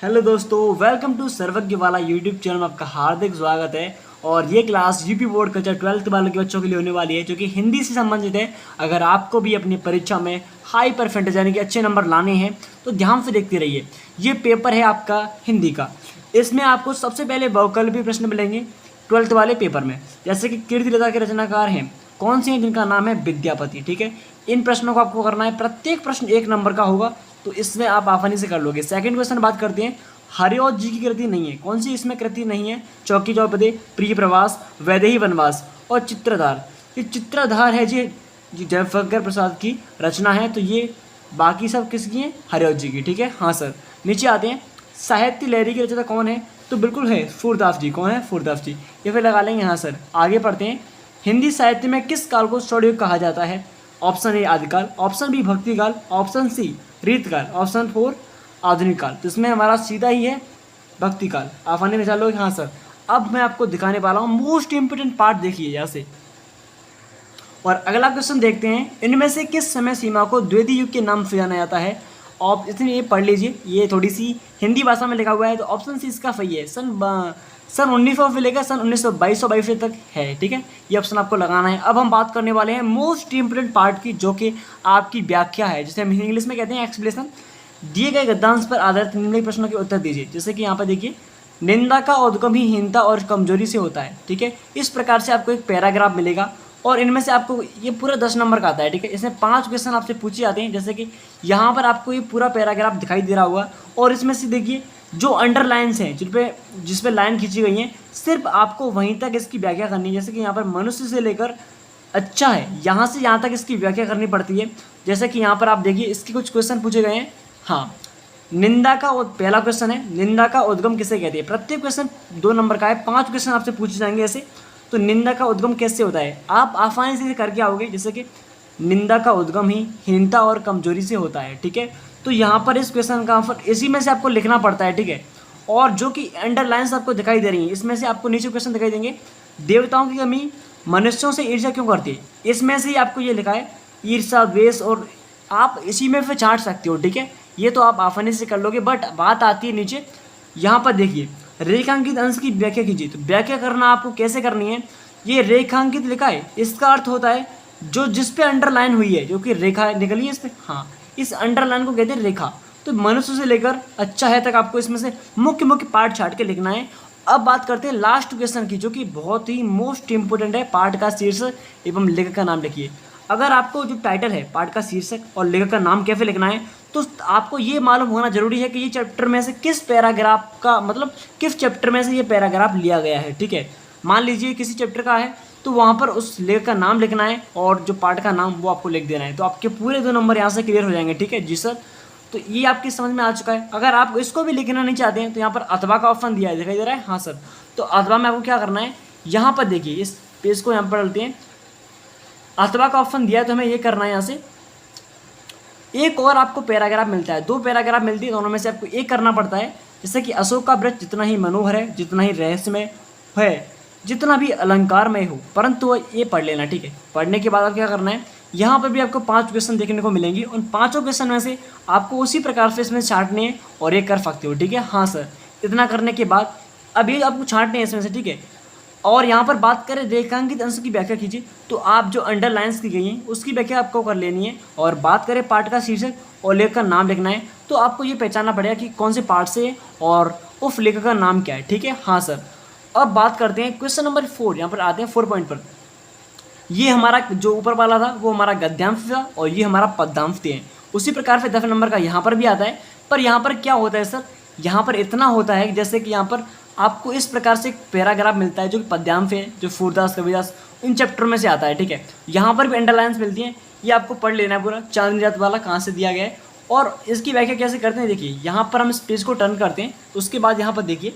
Hello दोस्तों, welcome to सर्वज्ञ वाला यूट्यूब चैनल में आपका हार्दिक स्वागत है। और ये क्लास यूपी बोर्ड कक्षा 12th वालों के बच्चों के लिए होने वाली है, जो कि हिंदी से संबंधित है। अगर आपको भी अपनी परीक्षा में हाई परसेंटेज यानी कि अच्छे नंबर लाने हैं तो ध्यान से देखते रहिए। ये पेपर है आपका हिंदी का। इसमें आपको सबसे पहले वैकल्पिक प्रश्न मिलेंगे 12th वाले पेपर में, जैसे कि कीर्तिलता के रचनाकार हैं कौन से हैं, जिनका नाम है विद्यापति। ठीक है, इन प्रश्नों को आपको करना है। प्रत्येक प्रश्न 1 नंबर का होगा, तो इसमें आप आसानी से कर लोगे। सेकंड क्वेश्चन बात करते हैं, हरिऔध जी की कृति नहीं है। कौन सी इसमें कृति नहीं है? चौकी चौपदे, प्रिय प्रवास, वैदेही वनवास और चित्रधार। ये चित्रधार है जी जयशंकर प्रसाद की रचना है, तो ये बाकी सब किसकी है? हरिऔध जी की। ठीक है, हाँ सर। नीचे आते हैं, साहित्य लहरी की रचयिता कौन है? तो बिल्कुल है सूरदास जी। कौन है? सूरदास जी। ये फिर लगा लेंगे हाँ सर। आगे पढ़ते हैं, हिंदी साहित्य में किस काल को स्वर्णयुग कहा जाता है? ऑप्शन ए आदिकाल, ऑप्शन बी भक्तिकाल, ऑप्शन सी रीतकाल, ऑप्शन 4 आधुनिक काल। तो इसमें हमारा सीधा ही है भक्ति काल। आसानी में चलोगे हाँ सर। अब मैं आपको दिखाने वाला हूँ मोस्ट इंपोर्टेंट पार्ट, देखिए यहाँ से। और अगला क्वेश्चन देखते हैं, इनमें से किस समय सीमा को द्वितीय युग के नाम से जाना जाता है? और इसमें ये पढ़ लीजिए, ये थोड़ी सी हिंदी भाषा में लिखा हुआ है, तो ऑप्शन सी इसका सही है। सन 1900 से लेकर सन 1922 तक है। ठीक है, ये ऑप्शन आपको लगाना है। अब हम बात करने वाले हैं मोस्ट इंपोर्टेंट पार्ट की, जो कि आपकी व्याख्या है, जिसे हम इंग्लिश में कहते हैं एक्सप्लेनेशन। दिए गए गद्यांश पर आधारित निम्नलिखित प्रश्नों के उत्तर दीजिए। जैसे कि यहाँ पर देखिए, निंदा का उद्गम ही हीनता और कमजोरी से होता है। ठीक है, इस प्रकार से आपको एक पैराग्राफ मिलेगा और इनमें से आपको ये पूरा 10 नंबर का आता है। ठीक है, इसमें 5 क्वेश्चन आपसे पूछे जाते हैं। जैसे कि यहाँ पर आपको ये पूरा पैराग्राफ दिखाई दे रहा होगा, और इसमें से देखिए जो अंडरलाइंस हैं, जिस पे लाइन खींची गई हैं, सिर्फ आपको वहीं तक इसकी व्याख्या करनी है। जैसे कि यहाँ पर मनुष्य से लेकर अच्छा है, यहाँ से यहाँ तक इसकी व्याख्या करनी पड़ती है। जैसे कि यहाँ पर आप देखिए, इसके कुछ क्वेश्चन पूछे गए हैं। हाँ, निंदा का पहला क्वेश्चन है, निंदा का उद्गम किसे कहते हैं? प्रत्येक क्वेश्चन 2 नंबर का है, 5 क्वेश्चन आपसे पूछे जाएंगे ऐसे। तो निंदा का उद्गम कैसे होता है? आप आसानी से करके आओगे। जैसे कि निंदा का उद्गम ही हीनता और कमजोरी से होता है। ठीक है, तो यहाँ पर इस क्वेश्चन का आंसर इसी में से आपको लिखना पड़ता है। ठीक है, और जो कि अंडरलाइंस आपको दिखाई दे रही हैं, इसमें से आपको नीचे क्वेश्चन दिखाई देंगे, देवताओं की कमी मनुष्यों से ईर्ष्या क्यों करती है? इसमें से ही आपको ये लिखा है ईर्ष्या, द्वेष, और आप इसी में फिर छांट सकते हो। ठीक है, ये तो आप आसानी से कर लोगे। बट बात आती है नीचे, यहाँ पर देखिए, रेखांकित अंश की व्याख्या कीजिए। तो व्याख्या करना आपको कैसे करनी है? ये रेखांकित लिखा है, इसका अर्थ होता है जो जिस पे अंडरलाइन हुई है, जो कि रेखा निकली है इस पे, हाँ, इस अंडरलाइन को कहते हैं रेखा। तो मनुष्य से लेकर अच्छा है तक आपको इसमें से मुख्य मुख्य पार्ट छाट के लिखना है। अब बात करते हैं लास्ट क्वेश्चन की, जो कि बहुत ही मोस्ट इंपोर्टेंट है। पार्ट का शीर्षक एवं लेखक का नाम लिखिए। अगर आपको जो टाइटल है, पार्ट का शीर्षक और लेखक का नाम कैसे लिखना है, तो आपको ये मालूम होना जरूरी है कि ये चैप्टर में से किस पैराग्राफ का, मतलब किस चैप्टर में से ये पैराग्राफ लिया गया है। ठीक है, मान लीजिए किसी चैप्टर का है, तो वहाँ पर उस लेखक का नाम लिखना है और जो पार्ट का नाम वो आपको लिख देना है। तो आपके पूरे 2 नंबर यहाँ से क्लियर हो जाएंगे। ठीक है जी सर, तो ये आपकी समझ में आ चुका है। अगर आप इसको भी लिखना नहीं चाहते हैं, तो यहाँ पर अथवा का ऑप्शन दिया है, दिखाई दे रहा है? हाँ सर। तो अथवा में आपको क्या करना है, यहाँ पर देखिए, इस पेज को यहाँ पर डालते हैं, अथवा का ऑप्शन दिया है, तो हमें ये करना है, यहाँ से एक और आपको पैराग्राफ मिलता है, 2 पैराग्राफ मिलती है, दोनों में से आपको एक करना पड़ता है। जैसे कि अशोक का वृक्ष जितना ही मनोहर है, जितना ही रहस्यमय है, जितना भी अलंकारमय हो, परंतु ये पढ़ लेना। ठीक है, पढ़ने के बाद आप क्या करना है, यहाँ पर भी आपको 5 क्वेश्चन देखने को मिलेंगे। उन 5 क्वेश्चन में से आपको उसी प्रकार से इसमें छांटने हैं और ये कर सकते हो। ठीक है, हाँ सर। इतना करने के बाद अब ये आपको छांटने हैं इसमें से। ठीक है, और यहाँ पर बात करें रेखांकित अंश की व्याख्या कीजिए, तो आप जो अंडरलाइंस की गई हैं उसकी व्याख्या आपको कर लेनी है। और बात करें पार्ट का शीर्षक और लेखक का नाम लिखना है, तो आपको ये पहचानना पड़ेगा कि कौन से पार्ट से है और उस लेखक का नाम क्या है। ठीक है, हाँ सर। अब बात करते हैं क्वेश्चन नंबर 4, यहाँ पर आते हैं 4 पॉइंट पर। ये हमारा जो ऊपर वाला था वो हमारा गद्यांश था, और ये हमारा पद्यांश थे। उसी प्रकार से 10 नंबर का यहाँ पर भी आता है। पर यहाँ पर क्या होता है सर, यहाँ पर इतना होता है जैसे कि यहाँ पर आपको इस प्रकार से एक पैराग्राफ मिलता है, जो कि पद्यांश है, जो सूरदास, कबीरदास, इन चैप्टर में से आता है। ठीक है, यहाँ पर भी अंडरलाइंस मिलती हैं, ये आपको पढ़ लेना है पूरा। चांदनी रात वाला कहाँ से दिया गया है और इसकी व्याख्या कैसे करते हैं, देखिए यहाँ पर हम इस पेज को टर्न करते हैं। उसके बाद यहाँ पर देखिए,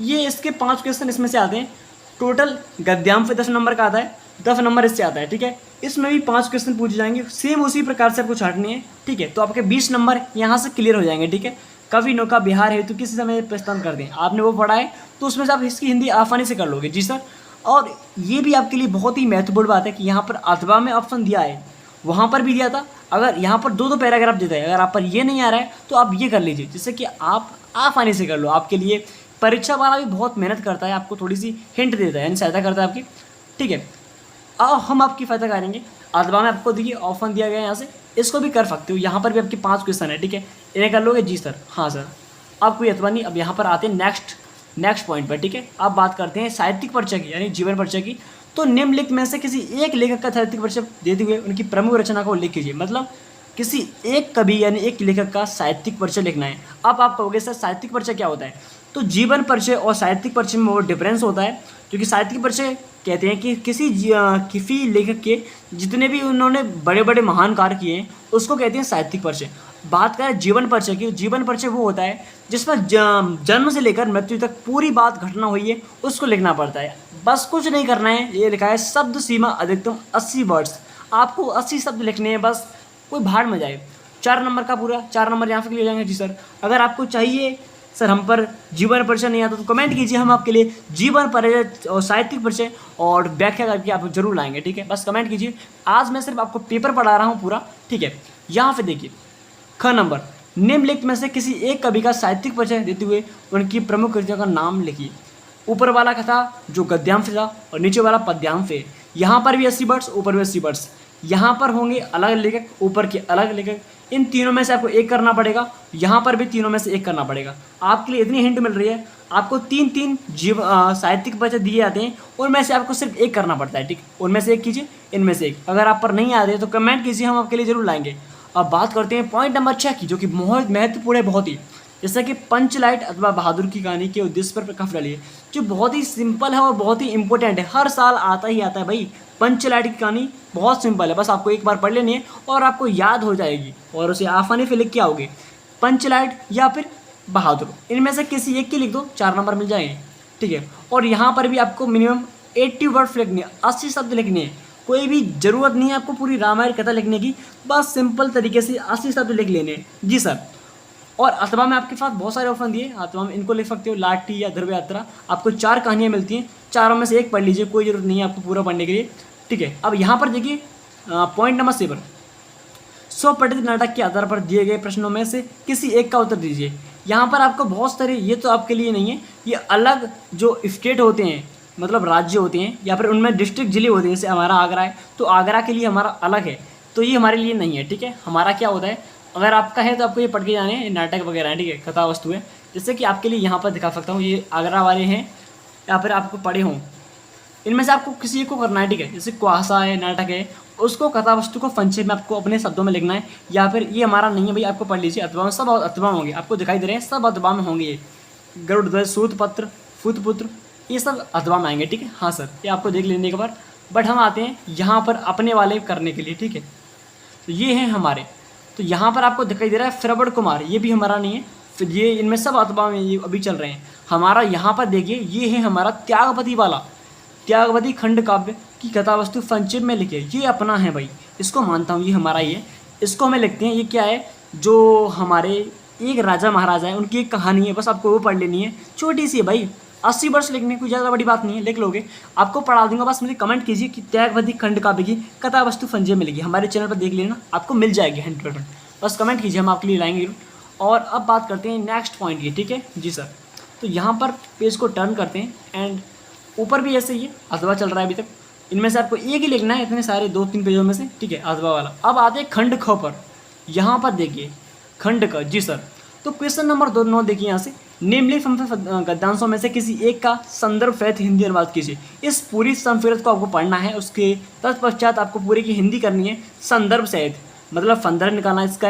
ये इसके 5 क्वेश्चन इसमें से आते हैं। टोटल गद्यांश पे 10 नंबर का आता है, 10 नंबर इससे आता है। ठीक है, इसमें भी 5 क्वेश्चन पूछे जाएंगे, सेम उसी प्रकार से आपको छाटनी है। ठीक है, तो आपके 20 नंबर यहाँ से क्लियर हो जाएंगे। ठीक है, कवि नौका बिहार हेतु किसी समय प्रस्थान कर दें, आपने वो पढ़ा है, तो उसमें से आप इसकी हिंदी आसानी से कर लोगे। जी सर। और ये भी आपके लिए बहुत ही महत्वपूर्ण बात है कि यहाँ पर अथवा में ऑप्शन दिया है, वहाँ पर भी दिया था। अगर यहाँ पर दो दो पैराग्राफ देता है, अगर आप पर ये नहीं आ रहा है तो आप ये कर लीजिए, जिससे कि आप आसानी से कर लो। आपके लिए परीक्षा वाला भी बहुत मेहनत करता है, आपको थोड़ी सी हिंट देता है, यानी सहायता करता है आपकी, ठीक है। अब हम आपकी फ़ायदा करेंगे। अथवा में आपको देखिए ऑप्शन दिया गया है यहाँ से, इसको भी कर सकते हो। यहाँ पर भी आपके 5 क्वेश्चन है, ठीक है, इन्हें कर लोगे जी सर, हाँ सर, अब कोई अथवा नहीं। अब यहाँ पर आते हैं नेक्स्ट पॉइंट पर, ठीक है। अब बात करते हैं साहित्यिक परिचय की, यानी जीवन परिचय की। तो निम्नलिखित में से किसी एक लेखक का साहित्यिक परिचय देते हुए उनकी प्रमुख रचना को उल्लेख कीजिए। मतलब किसी एक कवि यानी एक लेखक का साहित्यिक परिचय लिखना है। अब आप कहोगे सर साहित्यिक परिचय क्या होता है? तो जीवन परिचय और साहित्यिक परिचय में बहुत डिफरेंस होता है, क्योंकि साहित्यिक परिचय कहते हैं कि किसी लेखक के जितने भी उन्होंने बड़े बड़े महान कार्य किए हैं उसको कहते हैं साहित्यिक परिचय। बात करें जीवन परिचय की, जीवन परिचय वो होता है जिसमें जन्म से लेकर मृत्यु तक पूरी बात घटना हुई है उसको लिखना पड़ता है। बस कुछ नहीं करना है, ये लिखा है शब्द सीमा अधिकतम 80 वर्ड्स, आपको 80 शब्द लिखने हैं बस, कोई भाड़ में जाए। 4 नंबर का पूरा 4 नंबर यहाँ से ले जाएंगे जी सर। अगर आपको चाहिए सर हम पर जीवन परिचय नहीं आता तो कमेंट कीजिए, हम आपके लिए जीवन परिचय और साहित्यिक परिचय और व्याख्या करके आप जरूर लाएंगे, ठीक है। बस कमेंट कीजिए। आज मैं सिर्फ आपको पेपर पढ़ा रहा हूँ पूरा, ठीक है। यहाँ पे देखिए ख नंबर, निम्नलिखित में से किसी एक कवि का साहित्यिक परिचय देते हुए उनकी प्रमुख कृतियों का नाम लिखिए। ऊपर वाला का था जो गद्यांश था और नीचे वाला पद्यांश है। यहाँ पर भी 80 वर्ड्स, ऊपर भी 80 वर्ड्स। यहाँ पर होंगे अलग लेखक, ऊपर के अलग लेखक। इन तीनों में से आपको एक करना पड़ेगा, यहाँ पर भी तीनों में से एक करना पड़ेगा। आपके लिए इतनी हिंट मिल रही है, आपको 3 साहित्यिक परिचय दिए जाते हैं, उनमें से आपको सिर्फ एक करना पड़ता है, ठीक। उनमें से एक कीजिए, इनमें से एक। अगर आप पर नहीं आ रहे तो कमेंट कीजिए, हम आपके लिए जरूर लाएंगे। अब बात करते हैं पॉइंट नंबर 6 की, जो कि बहुत महत्वपूर्ण है, बहुत ही, जैसा कि पंचलाइट अथवा बहादुर की कहानी के उद्देश्य पर प्रकाश डालिए, जो बहुत ही सिंपल है और बहुत ही इंपॉर्टेंट है, हर साल आता ही आता है भाई। पंचलाइट की कहानी बहुत सिंपल है, बस आपको एक बार पढ़ लेनी है और आपको याद हो जाएगी और उसे आसानी से लिख के आओगे। पंचलाइट या फिर बहादुर, इनमें से किसी एक की लिख दो, 4 नंबर मिल जाएंगे, ठीक है। और यहाँ पर भी आपको मिनिमम 80 वर्ड्स लिखने हैं, 80 शब्द लिखने हैं। कोई भी ज़रूरत नहीं है आपको पूरी रामायण कथा लिखने की, बस सिंपल तरीके से 80 शब्द लिख लेने हैं जी सर। और अथवा में आपके पास बहुत सारे ऑप्शन दिए, अथवा में इनको लिख सकते हो, लाठी या ध्रुव यात्रा। आपको 4 कहानियाँ मिलती हैं, चारों में से एक पढ़ लीजिए, कोई ज़रूरत नहीं है आपको पूरा पढ़ने के लिए, ठीक है। अब यहाँ पर देखिए पॉइंट नंबर 7, स्वपठित नाटक के आधार पर दिए गए प्रश्नों में से किसी एक का उत्तर दीजिए। यहाँ पर आपको बहुत सारे, ये तो आपके लिए नहीं है, ये अलग जो स्टेट होते हैं, मतलब राज्य होते हैं, या फिर उनमें डिस्ट्रिक्ट जिले होते हैं। जैसे हमारा आगरा है तो आगरा के लिए हमारा अलग है, तो ये हमारे लिए नहीं है, ठीक है। हमारा क्या होता है, अगर आपका है तो आपको ये पढ़ के जाने हैं, नाटक वगैरह हैं, ठीक है, कथा वस्तु है। जैसे कि आपके लिए यहाँ पर दिखा सकता हूँ, ये आगरा वाले हैं या फिर आपको पढ़े हों, इनमें से आपको किसी एक को करना है, ठीक है। जैसे कुहासा है, नाटक है, उसको कथा वस्तु को संक्षेप में आपको अपने शब्दों में लिखना है। या फिर ये हमारा नहीं है भाई, आपको पढ़ लीजिए। अथवा में सब अथवा में होंगे, आपको दिखाई दे रहे हैं, सब अथवा में होंगे। ये गरुड़ ध्वज, सूतपत्र, फूतपुत्र, ये सब अथवा में आएंगे, ठीक है। हाँ सर, ये आपको देख लेने के बाद। बट हम आते हैं यहाँ पर अपने वाले करने के लिए, ठीक है। तो ये हैं हमारे, तो यहाँ पर आपको दिखाई दे रहा है श्रवण कुमार, ये भी हमारा नहीं है, फिर ये इनमें सब अथवा में ये अभी चल रहे हैं। हमारा यहाँ पर देखिए, ये है हमारा त्यागपति वाला, त्यागपति खंड काव्य की कथा वस्तु संक्षेप में लिखे, ये अपना है भाई, इसको मानता हूँ, ये हमारा ही है, इसको हमें लिखते हैं। ये क्या है, जो हमारे एक राजा महाराजा है उनकी एक कहानी है, बस आपको वो पढ़ लेनी है, छोटी सी है भाई, 80 वर्ष लिखने कोई ज़्यादा बड़ी बात नहीं है, लिख लोगे, आपको पढ़ा दूंगा। बस मुझे कमेंट कीजिए कि त्यागपति खंड काव्य की कथा वस्तु संजय मिलेगी, हमारे चैनल पर देख लेना, आपको मिल जाएगी 100%। बस कमेंट कीजिए, हम आपके लिए लाएंगे। और अब बात करते हैं नेक्स्ट पॉइंट की, ठीक है जी सर। तो यहाँ पर पेज को टर्न करते हैं एंड ऊपर भी ऐसे ही है, अथवा चल रहा है अभी तक। इनमें से आपको एक ही लिखना है, इतने सारे 2-3 पेजों में से, ठीक है, अथवा वाला। अब आते हैं खंड ख पर, यहाँ पर देखिए खंड क जी सर। तो क्वेश्चन नंबर 9 देखिए यहाँ से, निम्नलिखित गद्यांशों में से किसी एक का संदर्भ सहित हिंदी अनुवाद कीजिए। इस पूरी संस्कृत को आपको पढ़ना है, उसके तत्पश्चात आपको पूरी की हिंदी करनी है संदर्भ सहित, मतलब संदर्भ निकालना, इसका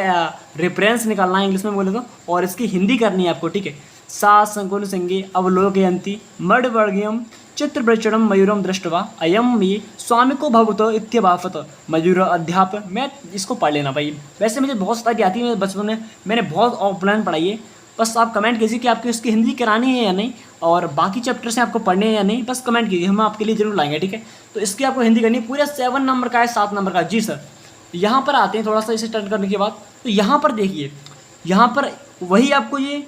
रेफरेंस निकालना है इंग्लिश में बोले तो, और इसकी हिंदी करनी है आपको, ठीक है। सा संकुल संगे अवलोकयन्ति मर्डवर्गीयम चित्रवृक्षणम मयूरम दृष्टवा अयम मे स्वामी को भवतो इत्यभाफत मयूर अध्याप। मैं इसको पढ़ लेना भाई, वैसे मुझे बहुत सारी आती है, बचपन में मैंने बहुत ऑफलाइन पढ़ाई है। बस आप कमेंट कीजिए कि आपको इसकी हिंदी करानी है या नहीं, और बाकी चैप्टर से आपको पढ़ने हैं या नहीं, बस कमेंट कीजिए, हम आपके लिए जरूर लाएंगे, ठीक है। तो इसकी आपको हिंदी करनी है, पूरे 7 नंबर का है, 7 नंबर का जी सर। यहाँ पर आते हैं, थोड़ा सा इसे टर्न करने के बाद, तो यहाँ पर देखिए, यहाँ पर वही आपको ये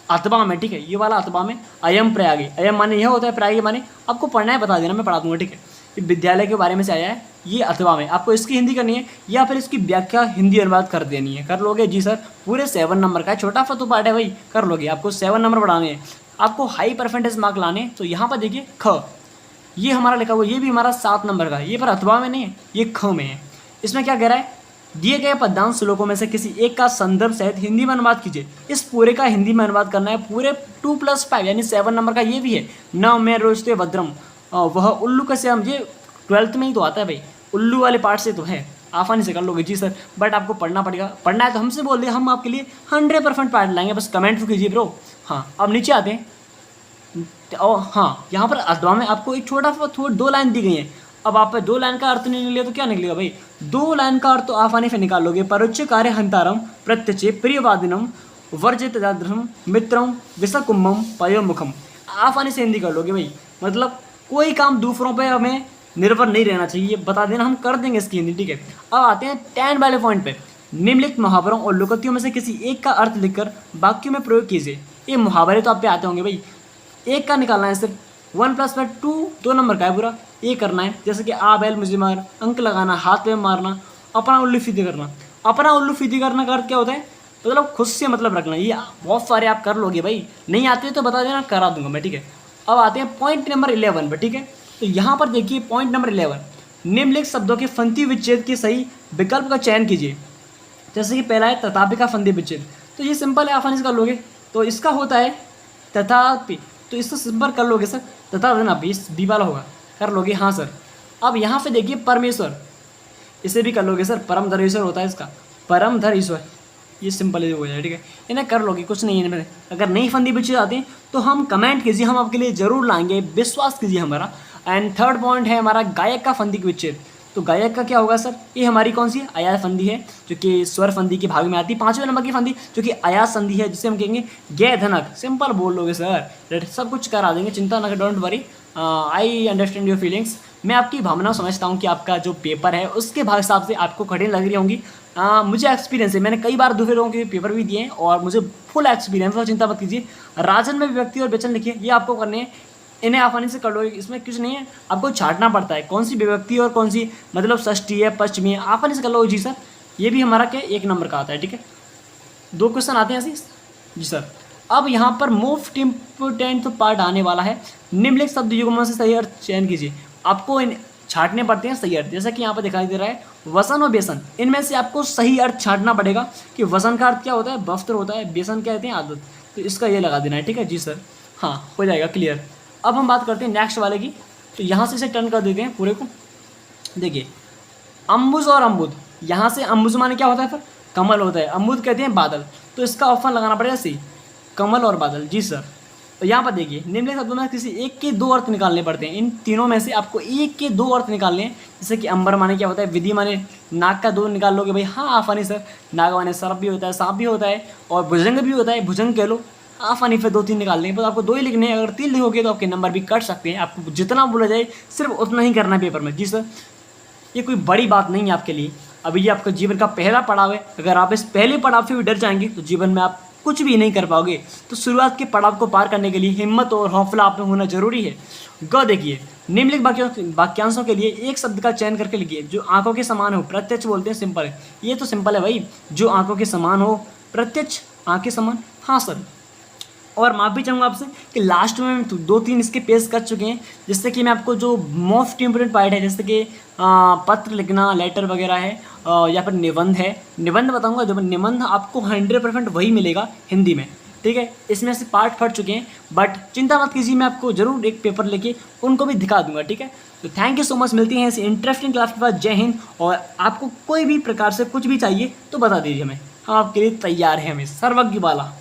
अथवा में, ठीक है, ये वाला अथवा में अयम प्रयागी, अयम माने यह होता है, प्रयागी माने आपको पढ़ना है, बता देना, मैं पढ़ा दूंगा, ठीक है। ये विद्यालय के बारे में से आया है, ये अथवा में आपको इसकी हिंदी करनी है या फिर इसकी व्याख्या हिंदी अनुवाद कर देनी है। कर लोगे जी सर, पूरे 7 नंबर का है, छोटा सा तो पार्ट है भाई, कर लोगे। आपको 7 नंबर बढ़ाने हैं, आपको हाई परसेंटेज मार्क लाने। तो यहाँ पर देखिए ख, ये हमारा लिखा हुआ, ये भी हमारा 7 नंबर का है, ये पर अथवा में नहीं है, ये ख में है। इसमें क्या कह रहा है, दिए गए पद्यांश श्लोकों में से किसी एक का संदर्भ सहित हिंदी में अनुवाद कीजिए। इस पूरे का हिंदी में अनुवाद करना है, पूरे 2+5 यानी 7 नंबर का ये भी है। न मैं रोजते भद्रम वह उल्लू का श्याम, ये 12th में ही तो आता है भाई, उल्लू वाले पार्ट से तो है, आसानी से कर लोगे जी सर। बट आपको पढ़ना पड़ेगा, पढ़ना है तो हमसे बोल दिया, हम आपके लिए 100% पार्ट लाएंगे, बस कमेंट तो कीजिए ब्रो। हाँ अब नीचे आते हैं, और हाँ यहाँ पर अथवा में आपको एक छोटा सा 2 लाइन दी गई है। अब आप 2 लाइन का अर्थ नहीं निकलेगा तो क्या निकलेगा भाई, 2 लाइन का अर्थ तो आसानी से निकाल लोगे। परोच्च कार्य हंतारम प्रत्यचे प्रियवादिनम वर्जित जाद्रम मित्रम विषकुंभम पयोमुखम, आसानी से हिंदी कर लोगे भाई। मतलब कोई काम दूसरों पे हमें निर्भर नहीं रहना चाहिए, बता देना, हम कर देंगे इसकी हिंदी, ठीक है। अब आते हैं 10 वाले पॉइंट पे। निम्नलिखित मुहावरों और लोकोक्तियों में से किसी एक का अर्थ लिखकर वाक्यों में प्रयोग कीजिए। ये मुहावरे तो आप पे आते होंगे भाई, एक का निकालना है सिर्फ, 1+2 2 नंबर का है पूरा, ये करना है। जैसे कि आ बैल मुझे मार, अंक लगाना, हाथ पे मारना, अपना उल्लू फीती करना। अपना उल्लू फीती करना का अर्थ क्या होता है, मतलब खुद से मतलब रखना। ये बहुत सारे आप कर लोगे भाई, नहीं आते तो बता देना, करा दूंगा मैं, ठीक है। अब आते हैं पॉइंट नंबर 11 पर, ठीक है। तो यहाँ पर देखिए पॉइंट नंबर 11, निम्नलिखित शब्दों के फंती विच्छेद के सही विकल्प का चयन कीजिए। जैसे कि पहला है तथापि का फंती विच्छेद, तो ये सिंपल है, आसानी से कर लोगे। तो इसका होता है तथापि, तो इसको सिंपल कर लोगे सर, तथा ना बी वाला होगा, कर लोगे हाँ सर। अब यहाँ पे देखिए परमेश्वर, इसे भी कर लोगे सर, परम धरेश्वर होता है इसका, परम धर ईश्वर, ये सिंपल ही हो जाए, ठीक है। इन्हें कर लोगे, कुछ नहीं है इनमें। अगर नहीं फंदी बिछे आते हैं तो हम कमेंट कीजिए, हम आपके लिए जरूर लाएंगे, विश्वास कीजिए हमारा। एंड थर्ड पॉइंट है हमारा गायक का फंदी विच्छेद। तो गायक का क्या होगा सर, ये हमारी कौन सी है, अयाज फंदी है, जो कि स्वर फंदी के भाग में आती है। 5वें नंबर की फंदी जो कि अयाज संधि है, जिसे हम कहेंगे गे धनक। सिंपल बोल लोगे सर, सब कुछ करा देंगे, चिंता ना, don't worry, I understand your feelings. मैं आपकी भावना समझता हूँ कि आपका जो पेपर है उसके हिसाब से आपको कठिन लग रही होंगी। मुझे एक्सपीरियंस है, मैंने कई बार दूसरे लोगों के पेपर भी दिए हैं और मुझे फुल एक्सपीरियंस है, चिंता मत कीजिए। राजन में विभक्ति और वचन लिखिए, ये आपको करने हैं, इन्हें आसानी से कर लो, इसमें कुछ नहीं है, आपको छांटना पड़ता है कौन सी विभक्ति और कौन सी मतलब षष्ठी है पश्चिमी है, आसानी से कर लो जी सर। ये भी हमारा क्या 1 नंबर का आता है, ठीक है। 2 क्वेश्चन आते हैं ऐसे जी सर। अब यहाँ पर मोस्ट इम्पोर्टेंट पार्ट आने वाला है, निम्नलिखित शब्द युग्मों से सही अर्थ चयन कीजिए। आपको छांटने पड़ते हैं सही अर्थ, जैसा कि यहाँ पर दिखाई दे रहा है वसन और बेसन, इनमें से आपको सही अर्थ छांटना पड़ेगा कि वसन का अर्थ क्या होता है, वस्त्र होता है, बेसन क्या कहते हैं, आदत, तो इसका ये लगा देना है, ठीक है जी सर। हाँ हो जाएगा क्लियर। अब हम बात करते हैं नेक्स्ट वाले की, तो यहाँ से इसे टर्न कर देते हैं पूरे को। देखिए अम्बुज और अम्बुद, यहाँ से अम्बुज माने क्या होता है फिर, कमल होता है, अम्बुद कहते हैं बादल, तो इसका ऑप्शन लगाना पड़ेगा सी, कमल और बादल जी सर। तो यहाँ पर देखिए निम्नलिखित शब्दों में किसी एक के 2 अर्थ निकालने पड़ते हैं, इन तीनों में से आपको एक के 2 अर्थ निकालने हैं। जैसे कि अंबर माने क्या होता है, विधि माने नाक का 2 निकाल लोगे भाई, हाँ आसानी सर। नाग माने सर्प भी होता है, सांप भी होता है, और भुजंग भी होता है, भुजंग कह लो, आसानी से 2-3 निकाल लेंगे, बस आपको 2 ही लिखने हैं। अगर 3 लिखोगे तो आपके नंबर भी कट सकते हैं, आपको जितना बोला जाए सिर्फ उतना ही करना है पेपर में जी सर। ये कोई बड़ी बात नहीं है आपके लिए, अभी ये आपका जीवन का पहला पड़ाव है। अगर आप इस पहले पड़ाव से भी डर जाएंगे तो जीवन में आप कुछ भी नहीं कर पाओगे। तो शुरुआत के पड़ाव को पार करने के लिए हिम्मत और हौसला आप में होना जरूरी है। ग देखिए निम्नलिखित वाक्यांशों के लिए एक शब्द का चयन करके लिखिए जो आंखों के समान हो। प्रत्यक्ष बोलते हैं, सिंपल है, ये तो सिंपल है भाई, जो आंखों के समान हो, प्रत्यक्ष आंखें समान, हाँ सर। और माफ़ी चाहूँगा आपसे कि लास्ट में 2-3 इसके पेश कर चुके हैं, जिससे कि मैं आपको जो मोस्ट इम्पोर्टेंट पार्ट है, जैसे कि पत्र लिखना, लेटर वगैरह है, या फिर निबंध है, निबंध बताऊँगा। जब निबंध आपको 100% वही मिलेगा हिंदी में, ठीक है। इसमें से पार्ट फट चुके हैं, बट चिंता मत कीजिए, मैं आपको जरूर एक पेपर लेके उनको भी दिखा दूंगा, ठीक है। तो थैंक यू सो मच, मिलती हैं ऐसी इंटरेस्टिंग क्लास के बाद। जय हिंद। और आपको कोई भी प्रकार से कुछ भी चाहिए तो बता दीजिए हमें, हम आपके लिए तैयार हैं, हमें सर्वज्ञ वाला।